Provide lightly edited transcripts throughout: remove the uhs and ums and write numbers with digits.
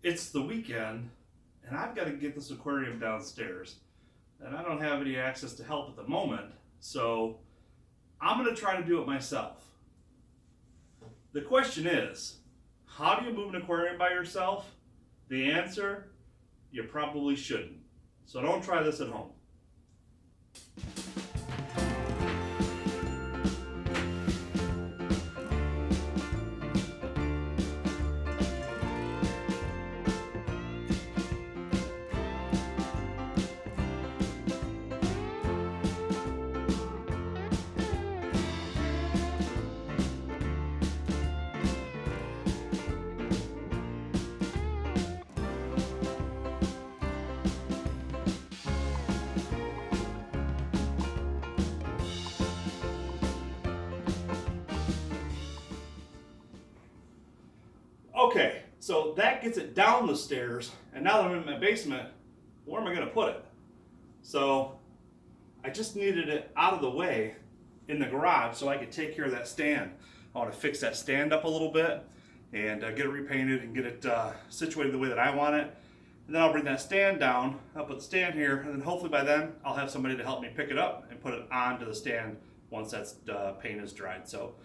It's the weekend, and I've got to get this aquarium downstairs, and I don't have any access to help at the moment, so I'm going to try to do it myself. The question is, how do you move an aquarium by yourself? The answer, you probably shouldn't. So don't try this at home. Okay, so that gets it down the stairs, and now that I'm in my basement, where am I going to put it? So I just needed it out of the way in the garage so I could take care of that stand. I want to fix that stand up a little bit and get it repainted and get it situated the way that I want it. And then I'll bring that stand down, I'll put the stand here, and then hopefully by then I'll have somebody to help me pick it up and put it onto the stand once that paint is dried. So,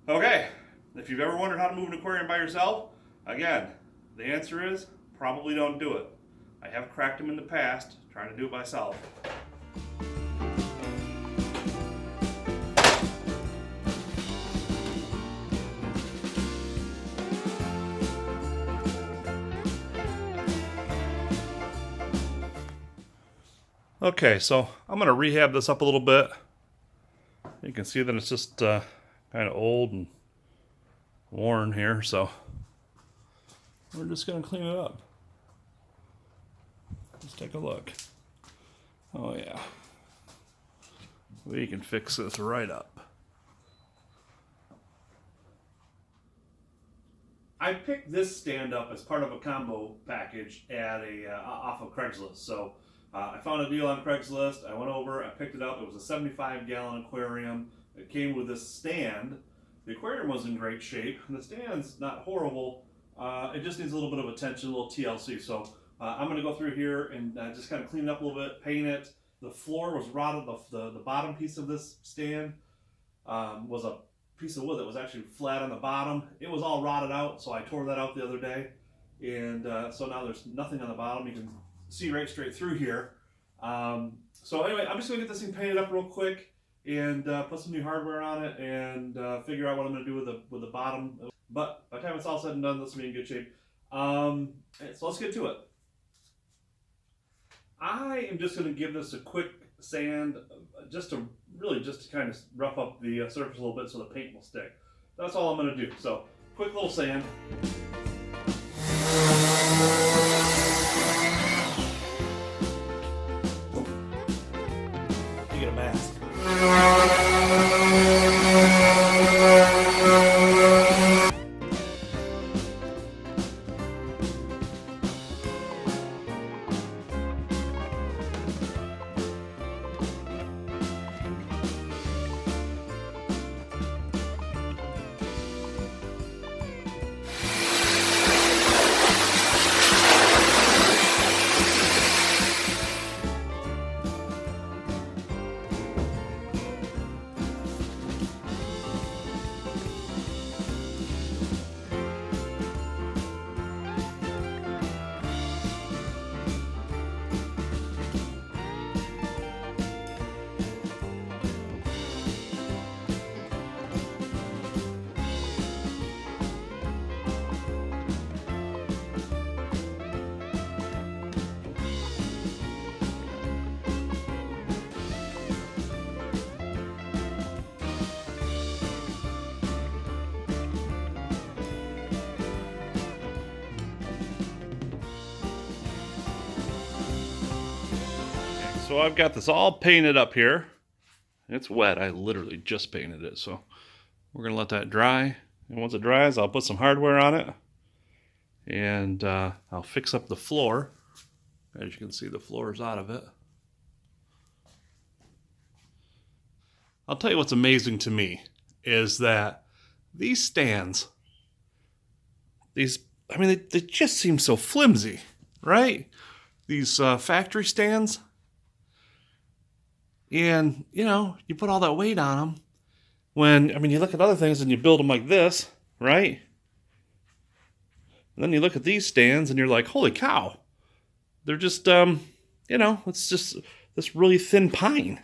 okay, if you've ever wondered how to move an aquarium by yourself, again, the answer is probably don't do it. I have cracked them in the past trying to do it myself. Okay, so I'm going to rehab this up a little bit. You can see that it's just kind of old and worn here, so we're just going to clean it up. Let's take a look. Oh yeah. We can fix this right up. I picked this stand up as part of a combo package at off of Craigslist. So I found a deal on Craigslist. I went over, I picked it up. It was a 75-gallon aquarium. It came with this stand. The aquarium was in great shape, and the stand's not horrible. It just needs a little bit of attention, a little TLC. So I'm going to go through here and just kind of clean it up a little bit, paint it. The floor was rotted. The bottom piece of this stand was a piece of wood that was actually flat on the bottom. It was all rotted out, so I tore that out the other day. And so now there's nothing on the bottom. You can see right straight through here. So anyway, I'm just going to get this thing painted up real quick and put some new hardware on it and figure out what I'm going to do with the bottom. But by the time it's all said and done, this will be in good shape. So let's get to it. I am just going to give this a quick sand, just to kind of rough up the surface a little bit so the paint will stick. That's all I'm going to do. So, quick little sand. You get a mask. So I've got this all painted up here. It's wet. I literally just painted it. So we're going to let that dry. And once it dries, I'll put some hardware on it. And I'll fix up the floor. As you can see, the floor is out of it. I'll tell you what's amazing to me is that these stands, these I mean, they just seem so flimsy, right? These factory stands. And, you know, you put all that weight on them. When, I mean, you look at other things and you build them like this, right? And then you look at these stands and you're like, holy cow. They're just, you know, it's just this really thin pine.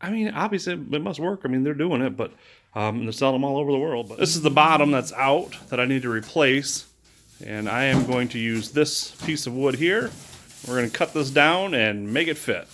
I mean, obviously it must work. I mean, they're doing it, but they're selling them all over the world. But this is the bottom that's out that I need to replace. And I am going to use this piece of wood here. We're going to cut this down and make it fit.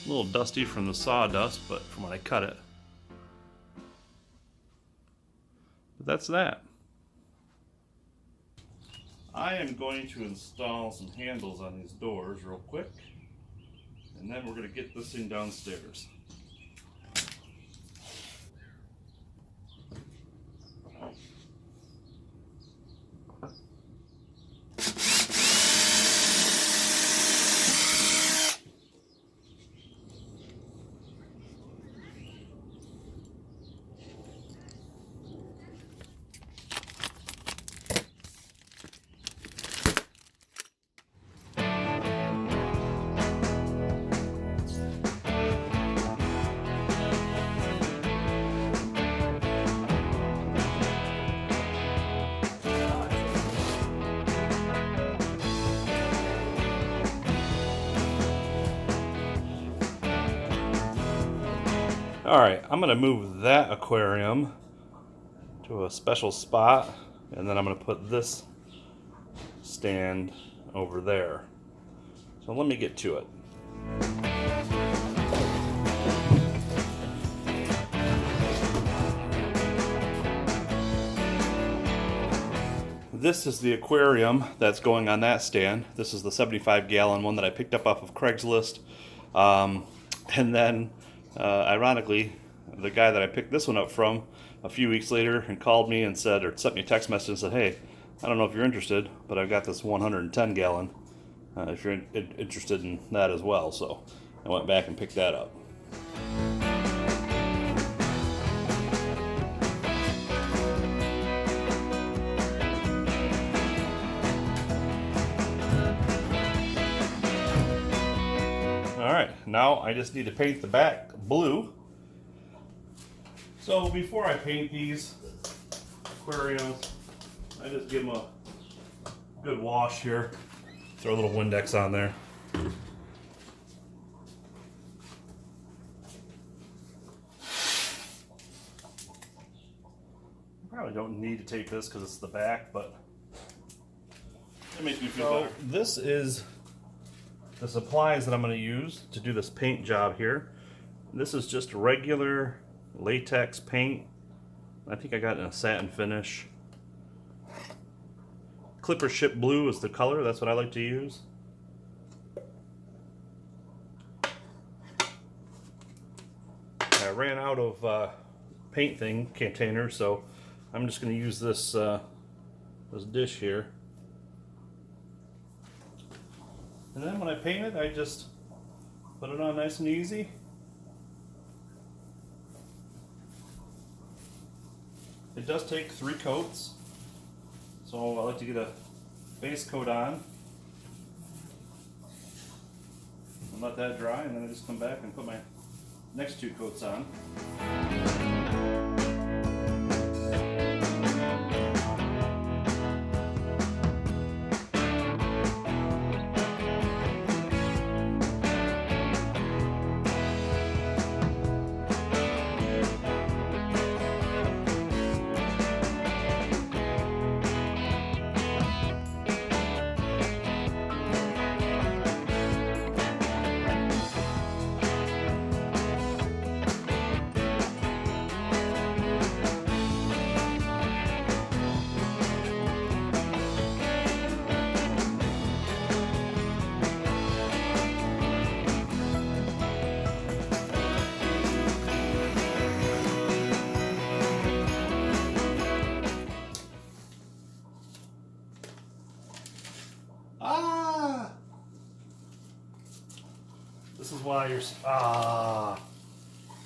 A little dusty from the sawdust, but from when I cut it. But that's that. I am going to install some handles on these doors real quick, and then we're going to get this thing downstairs. Alright, I'm going to move that aquarium to a special spot, and then I'm going to put this stand over there. So let me get to it. This is the aquarium that's going on that stand. This is the 75-gallon one that I picked up off of Craigslist. And then ironically, the guy that I picked this one up from a few weeks later and called me and said, or sent me a text message and said, hey, I don't know if you're interested, but I've got this 110-gallon if you're interested in that as well. So I went back and picked that up. Alright, now I just need to paint the back blue. So before I paint these aquariums, I just give them a good wash here. Throw a little Windex on there. Probably don't need to tape this because it's the back, but it makes me feel better. This is the supplies that I'm going to use to do this paint job here. This is just regular latex paint. I think I got it in a satin finish. Clipper Ship Blue is the color. That's what I like to use. I ran out of paint container, so I'm just going to use this this dish here. And then when I paint it, I just put it on nice and easy. It does take 3 coats, so I like to get a base coat on and let that dry, and then I just come back and put my next 2 coats on. This is why you're,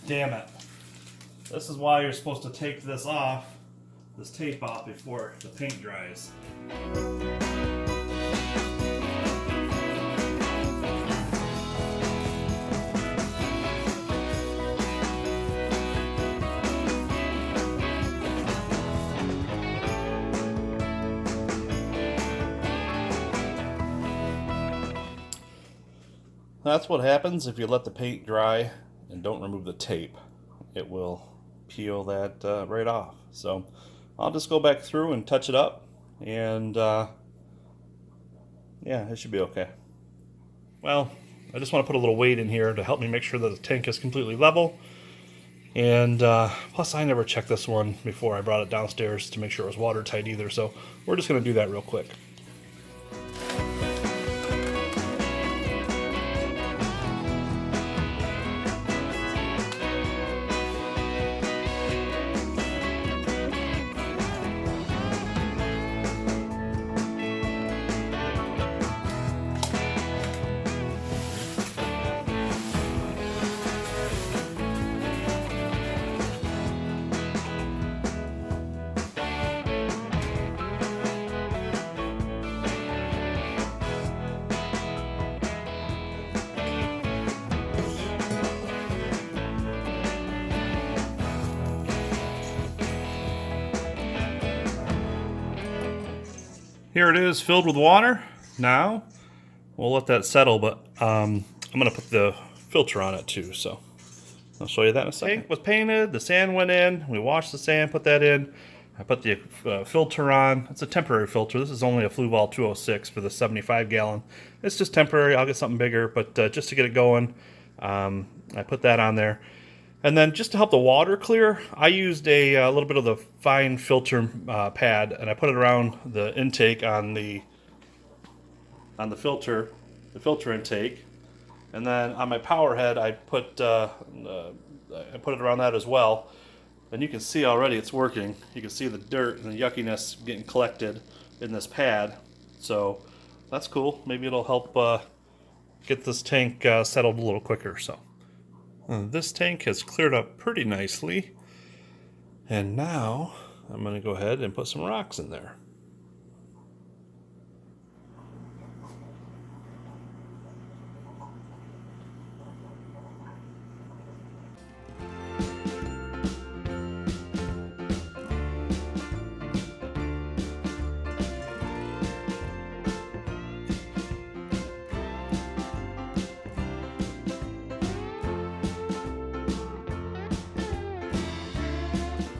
damn it. This is why you're supposed to take this off, this tape off, before the paint dries. That's what happens if you let the paint dry and don't remove the tape. It will peel that right off. So I'll just go back through and touch it up, and yeah, it should be okay. Well, I just want to put a little weight in here to help me make sure that the tank is completely level. And plus I never checked this one before I brought it downstairs to make sure it was watertight either. So we're just going to do that real quick. Here it is, filled with water. Now we'll let that settle, but I'm gonna put the filter on it too, so I'll show you that in a second. Tank was painted, the sand went in, we washed the sand, put that in. I put the filter on. It's a temporary filter. This is only a Fluval 206 for the 75 gallon. It's just temporary. I'll get something bigger, but just to get it going, I put that on there. And then just to help the water clear, I used a little bit of the fine filter pad, and I put it around the intake on the filter intake. And then on my power head, I put it around that as well. And you can see already it's working. You can see the dirt and the yuckiness getting collected in this pad. So that's cool. Maybe it'll help get this tank settled a little quicker. So this tank has cleared up pretty nicely. And now I'm going to go ahead and put some rocks in there.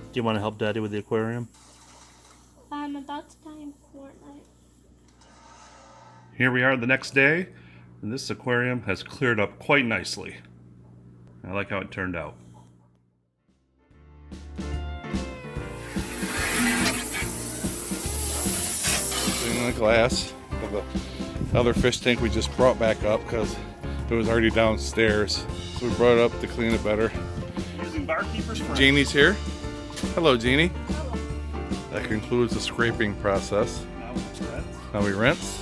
Do you want to help Daddy with the aquarium? I'm about to play Fortnite. Here we are the next day, and this aquarium has cleared up quite nicely. I like how it turned out. In the glass of the other fish tank we just brought back up because it was already downstairs. So we brought it up to clean it better. Using barkeeper's friends. Jeannie's here. Hello, Jeannie. Hello. That concludes the scraping process. Now we rinse.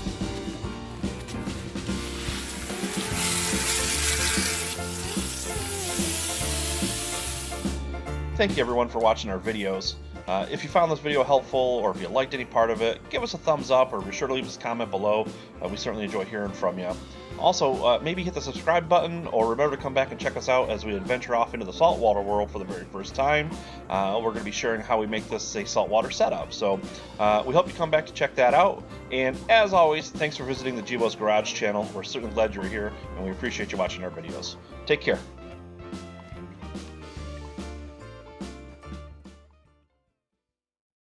Thank you everyone for watching our videos. If you found this video helpful, or if you liked any part of it, give us a thumbs up, or be sure to leave us a comment below. We certainly enjoy hearing from you. Also, maybe hit the subscribe button, or remember to come back and check us out as we adventure off into the saltwater world for the very first time. We're going to be sharing how we make this a saltwater setup. So we hope you come back to check that out. And as always, thanks for visiting the Jibo's Garage channel. We're certainly glad you're here, and we appreciate you watching our videos. Take care.